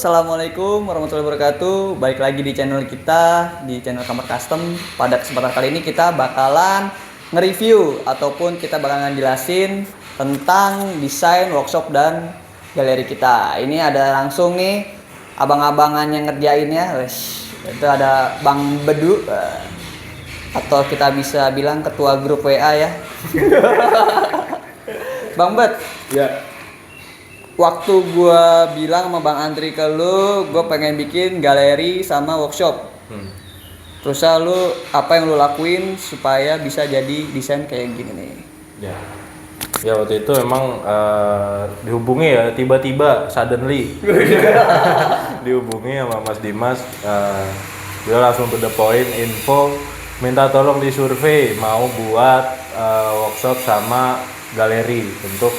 assalamualaikum warahmatullahi wabarakatuh. Balik lagi di channel kita, di channel Kamar Custom. Pada kesempatan kali ini kita bakalan nge-review ataupun kita bakalan jelasin tentang desain workshop dan galeri kita. Ini ada langsung nih abang-abangan yang ngerjainnya. Itu ada Bang Bedu, atau kita bisa bilang ketua grup WA ya. Bang Bed. Ya. Waktu gua bilang sama Bang Andri ke lu, gua pengen bikin galeri sama workshop. Terus lu apa yang lu lakuin supaya bisa jadi desain kayak gini nih? Ya waktu itu emang dihubungi ya tiba-tiba suddenly dihubungi sama Mas Dimas, dia langsung to the point, info minta tolong disurvei mau buat workshop sama galeri untuk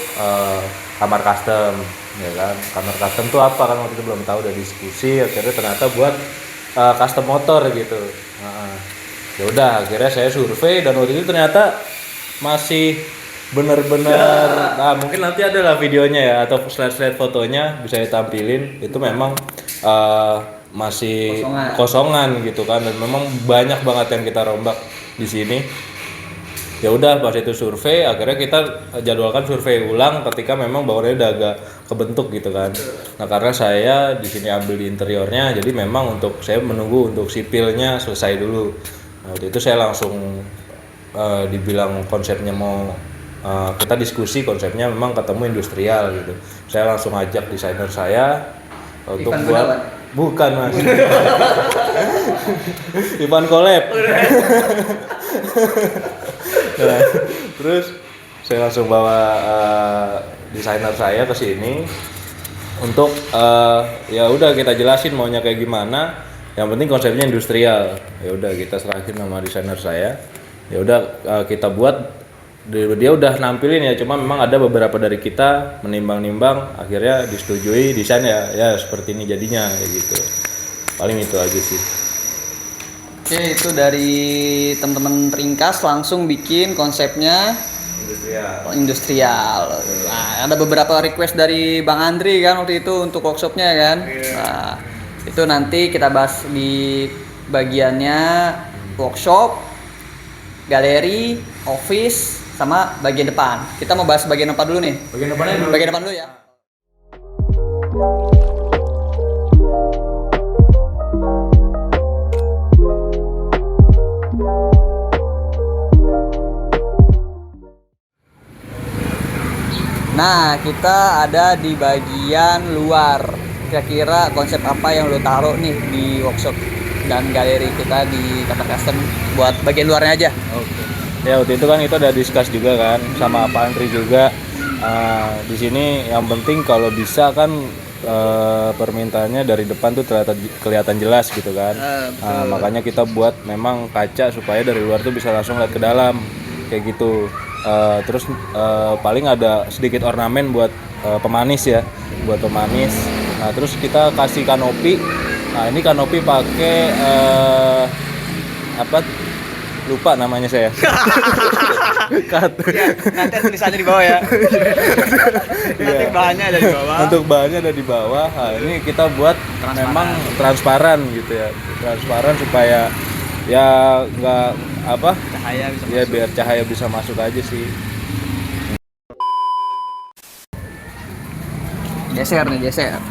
kamar custom, ya kan. Kamar custom tuh apa kan waktu itu belum tahu, udah diskusi akhirnya ternyata buat custom motor gitu. Ya udah akhirnya saya survei dan waktu itu ternyata masih bener-bener, nah mungkin nanti ada lah videonya ya atau slide-slide fotonya bisa ditampilin, itu memang masih kosongan gitu kan, dan memang banyak banget yang kita rombak di sini. Ya udah pas itu survei akhirnya kita jadwalkan survei ulang ketika memang bangunannya udah agak kebentuk gitu kan. Nah karena saya di sini ambil di interiornya, jadi memang untuk saya menunggu untuk sipilnya selesai dulu. Nah, waktu itu saya langsung dibilang konsepnya mau kita diskusi konsepnya memang ketemu industrial gitu. Saya langsung ajak desainer saya untuk buat bukan Mas. Ivan Collab. Nah, terus saya langsung bawa desainer saya ke sini untuk ya udah kita jelasin maunya kayak gimana. Yang penting konsepnya industrial. Ya udah kita serahin sama desainer saya. Ya udah kita buat, dia udah nampilin ya, cuma memang ada beberapa dari kita menimbang-nimbang akhirnya disetujui desain ya seperti ini jadinya kayak gitu. Paling itu aja sih. Oke, itu dari teman-teman ringkas langsung bikin konsepnya industrial. Nah, ada beberapa request dari Bang Andri kan waktu itu untuk workshopnya kan. Nah, itu nanti kita bahas di bagiannya workshop, galeri, office, sama bagian depan. Kita mau bahas bagian depan dulu nih. Bagian depan dulu ya. Nah, kita ada di bagian luar. Kira-kira konsep apa yang lo taruh nih di workshop dan galeri kita di Kamar Custom buat bagian luarnya aja? Oke. Ya waktu itu kan kita udah discuss juga kan sama Pak Andri juga. Di sini yang penting kalau bisa kan permintaannya dari depan tuh kelihatan jelas gitu kan. Makanya kita buat memang kaca supaya dari luar tuh bisa langsung lihat ke dalam kayak gitu. Terus paling ada sedikit ornamen buat pemanis ya, buat pemanis. Nah terus kita kasih kanopi. Nah ini kanopi pakai apa? Lupa namanya saya. Ya, nanti tulisannya di bawah ya. Nanti bahannya ada di bawah. Untuk bahannya ada di bawah. Nah, ini kita buat memang transparan gitu ya, transparan supaya ya nggak apa? Cahaya bisa ya masuk. Biar cahaya bisa masuk aja sih. Geser nih, geser.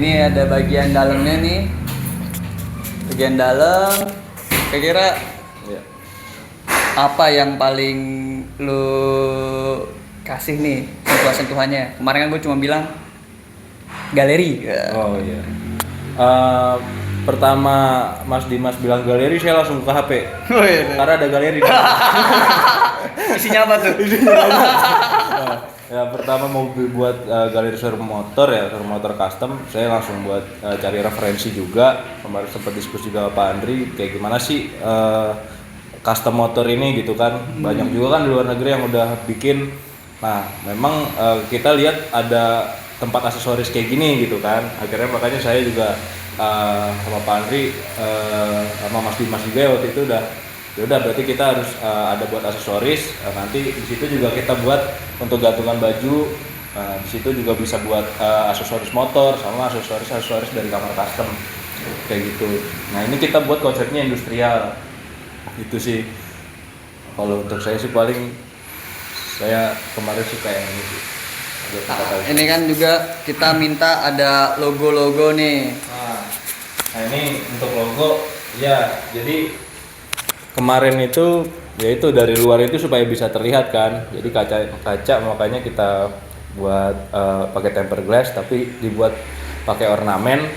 Ini ada bagian dalamnya nih. Bagian dalam. Kira-kira Ya. apa yang paling lu kasih nih sentuhan-sentuhannya? Kemarin kan gue cuma bilang galeri. Oh iya. Pertama Mas Dimas bilang galeri, saya langsung ke HP. Oh, iya. Karena ada galeri. Isinya apa tuh? Nah, ya pertama mau buat galeri showroom motor ya, showroom motor custom. Saya langsung buat cari referensi juga. Kemarin sempat diskusi juga sama Pak Andri, kayak gimana sih custom motor ini gitu kan. Banyak juga kan di luar negeri yang udah bikin. Nah, memang kita lihat ada tempat aksesoris kayak gini gitu kan. Akhirnya makanya saya juga sama Pak Andri sama Mas Dimas juga ya waktu itu udah berarti kita harus ada buat aksesoris. Nanti di situ juga kita buat untuk gantungan baju. Di situ juga bisa buat aksesoris motor sama aksesoris dari kamar custom kayak gitu. Nah, ini kita buat konsepnya industrial. Itu sih. Kalau untuk saya sih paling saya kemarin suka yang ini sih. Ini kan juga kita minta ada logo-logo nih. Nah ini untuk logo ya, jadi kemarin itu yaitu dari luar itu supaya bisa terlihat kan, jadi kaca makanya kita buat pakai tempered glass tapi dibuat pakai ornamen.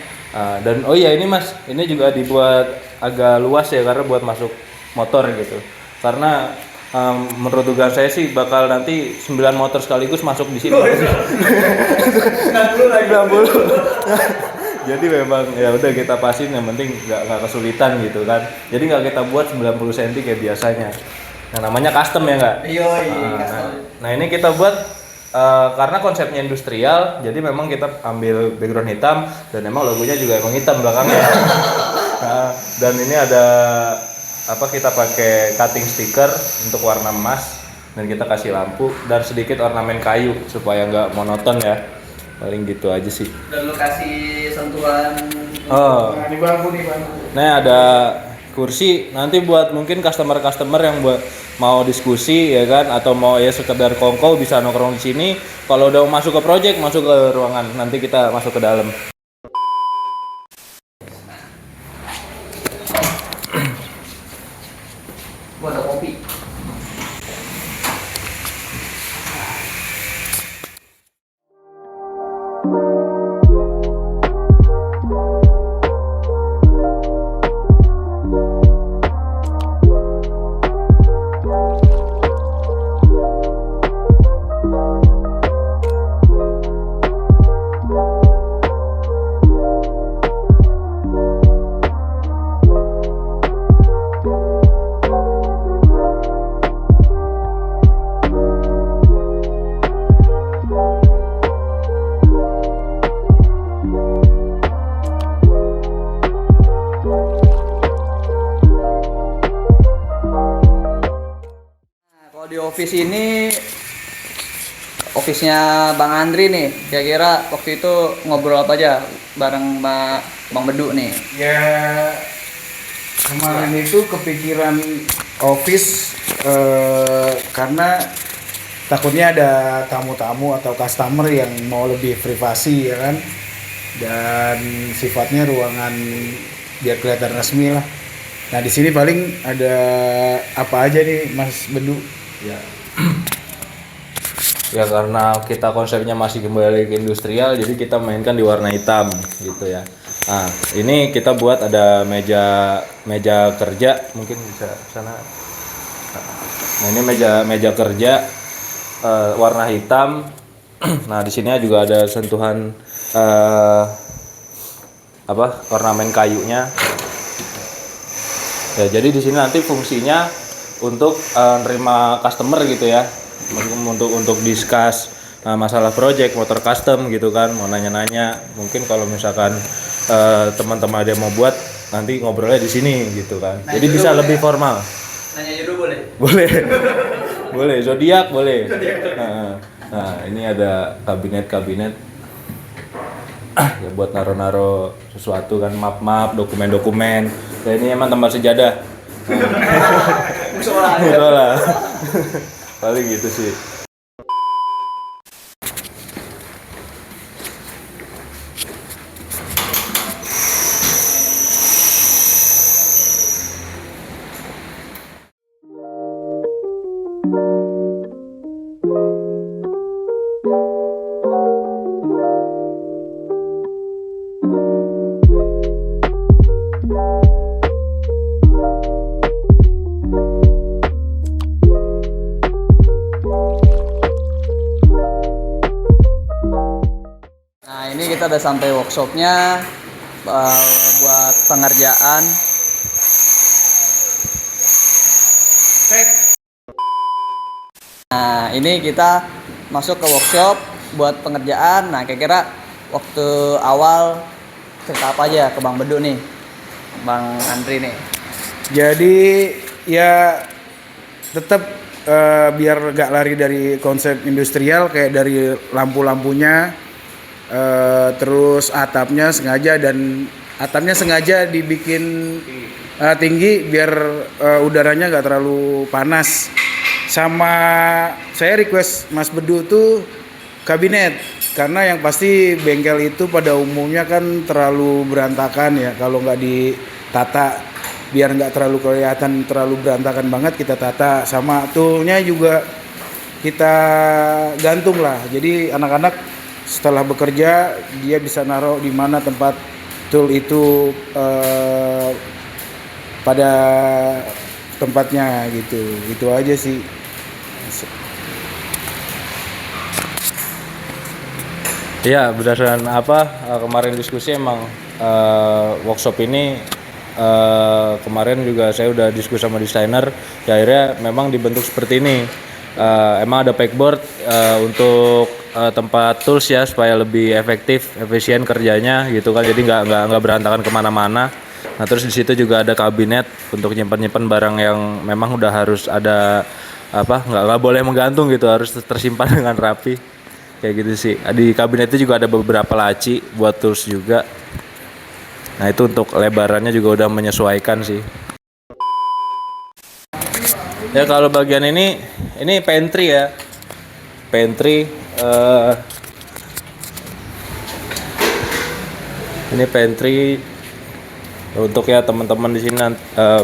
Dan oh iya ini Mas, ini juga dibuat agak luas ya karena buat masuk motor gitu, karena menurut dugaan saya sih bakal nanti 9 motor sekaligus masuk di sini. 90 lagi. 90. Jadi memang ya udah kita pasin, yang penting nggak kesulitan gitu kan. Jadi nggak kita buat 90 cm kayak biasanya. Nah namanya custom ya nggak? Iya. Nah ini kita buat karena konsepnya industrial, jadi memang kita ambil background hitam dan memang logonya juga emang hitam belakangnya. Nah, dan ini ada kita pakai cutting sticker untuk warna emas dan kita kasih lampu dan sedikit ornamen kayu supaya nggak monoton ya, paling gitu aja sih. Dan lu kasih sentuhan. Nah, ini bangku. Nah ada kursi nanti buat mungkin customer yang buat mau diskusi ya kan, atau mau ya sekedar kongko bisa nongkrong di sini. Kalau udah masuk ke project masuk ke ruangan, nanti kita masuk ke dalam. Gua ada kopi. Kalau di office ini, office-nya Bang Andri nih, kira-kira waktu itu ngobrol apa aja bareng Bang Bedu nih? Ya kemarin itu kepikiran office karena takutnya ada tamu-tamu atau customer yang mau lebih privasi ya kan, dan sifatnya ruangan biar kelihatan resmi lah. Nah di sini paling ada apa aja nih Mas Bedu? Ya. Ya karena kita konsepnya masih kembali ke industrial, jadi kita mainkan di warna hitam gitu ya. Nah ini kita buat ada meja kerja, mungkin bisa sana. Nah ini meja kerja warna hitam. Nah di sini juga ada sentuhan ornamen kayunya. Ya jadi di sini nanti fungsinya untuk nerima customer gitu ya, untuk discuss masalah project motor custom gitu kan, mau nanya-nanya, mungkin kalau misalkan teman-teman ada yang mau buat nanti ngobrolnya di sini gitu kan. Jadi bisa lebih formal. Nanya judul boleh? Boleh. Boleh, zodiak boleh. Nah, ini ada kabinet ya buat naro-naro sesuatu kan, map-map, dokumen-dokumen. Dan ini emang tempat sejadah. Musola. Paling gitu sih. Nah, ini kita udah sampai workshopnya buat pengerjaan. Nah, ini kita masuk ke workshop buat pengerjaan. Nah, kira-kira waktu awal cerita apa aja ke Bang Bedu nih, Bang Andri nih. Jadi ya tetap biar gak lari dari konsep industrial, kayak dari lampu-lampunya, terus atapnya sengaja dibikin tinggi biar udaranya gak terlalu panas. Sama saya request Mas Bedu tuh kabinet, karena yang pasti bengkel itu pada umumnya kan terlalu berantakan ya, kalau nggak ditata, biar nggak terlalu kelihatan terlalu berantakan banget kita tata. Sama toolnya juga kita gantung lah, jadi anak-anak setelah bekerja dia bisa naruh di mana tempat tool itu pada tempatnya gitu. Itu aja sih. Iya, berdasarkan kemarin diskusi emang workshop ini kemarin juga saya udah diskusi sama desainer, ya akhirnya memang dibentuk seperti ini. Emang ada pegboard untuk tempat tools ya, supaya lebih efisien kerjanya gitu kan, jadi nggak berantakan kemana-mana. Nah, terus di situ juga ada kabinet untuk nyimpan barang yang memang udah harus ada nggak boleh menggantung gitu, harus tersimpan dengan rapi. Kayak gitu sih. Di kabinet itu juga ada beberapa laci buat tools juga. Nah, itu untuk lebarannya juga udah menyesuaikan sih. Ya, kalau bagian ini pantry ya. Pantry ini pantry untuk ya teman-teman di sini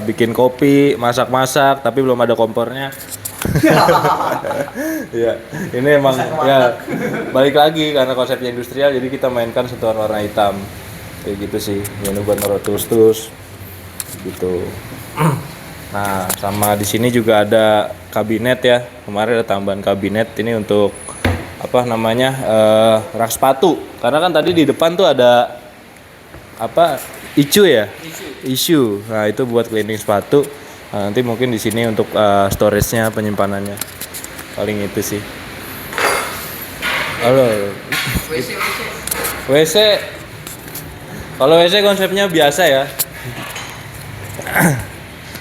bikin kopi, masak-masak tapi belum ada kompornya. Ya, ini emang ya balik lagi karena konsepnya industrial, jadi kita mainkan sentuhan warna hitam kayak gitu sih. Ini buat naruh tools gitu. Nah, sama di sini juga ada kabinet ya. Kemarin ada tambahan kabinet ini untuk rak sepatu. Karena kan tadi di depan tuh ada issue. Nah, itu buat cleaning sepatu. Nah, nanti mungkin di sini untuk storage-nya, penyimpanannya. Paling itu sih. Halo. WC. Kalau WC konsepnya biasa ya.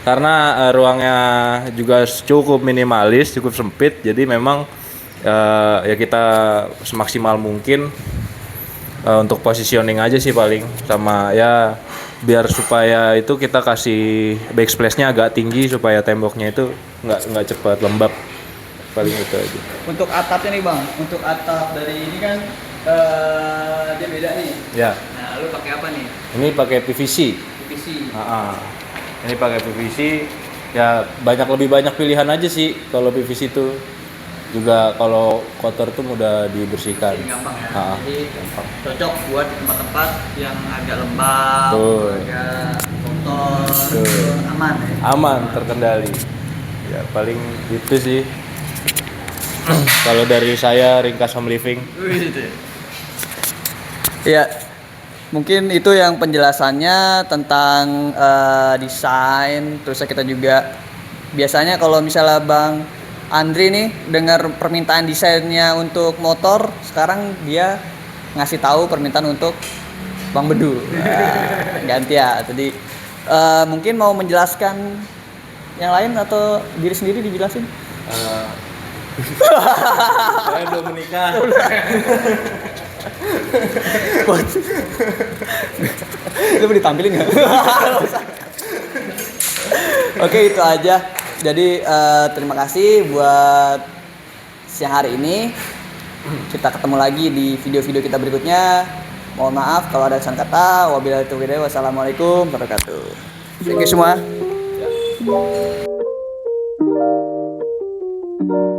Karena ruangnya juga cukup minimalis, cukup sempit. Jadi memang ya kita semaksimal mungkin untuk positioning aja sih paling, sama ya biar supaya itu kita kasih backsplash-nya agak tinggi supaya temboknya itu nggak cepat lembab, paling itu aja. Untuk atapnya nih Bang, untuk atap dari ini kan dia beda nih. Ya. Nah, lu pakai apa nih? Ini pakai PVC. PVC. Ini pakai PVC. Ya lebih banyak pilihan aja sih kalau PVC itu. Juga kalau kotor tuh mudah dibersihkan. Jadi gampang ya. Jadi cocok buat tempat-tempat yang agak lembab, agak kotor, aman ya. Aman, terkendali. Ya paling itu sih. Kalau dari saya ringkas home living. Ya, mungkin itu yang penjelasannya tentang desain. Terus kita juga biasanya kalau misalnya Bang Andri nih dengar permintaan desainnya untuk motor, sekarang dia ngasih tahu permintaan untuk Bang Bedu. Ganti ya. Jadi mungkin mau menjelaskan yang lain atau diri sendiri dijelasin? Saya belum menikah. Itu mau ditampilin nggak? Oke, itu aja. Jadi terima kasih buat siang hari ini. Kita ketemu lagi di video-video kita berikutnya. Mohon maaf kalau ada kesalahan kata. Wabillahi taufiq wal hidayah. Wassalamualaikum warahmatullahi wabarakatuh. Thank you semua. Bye.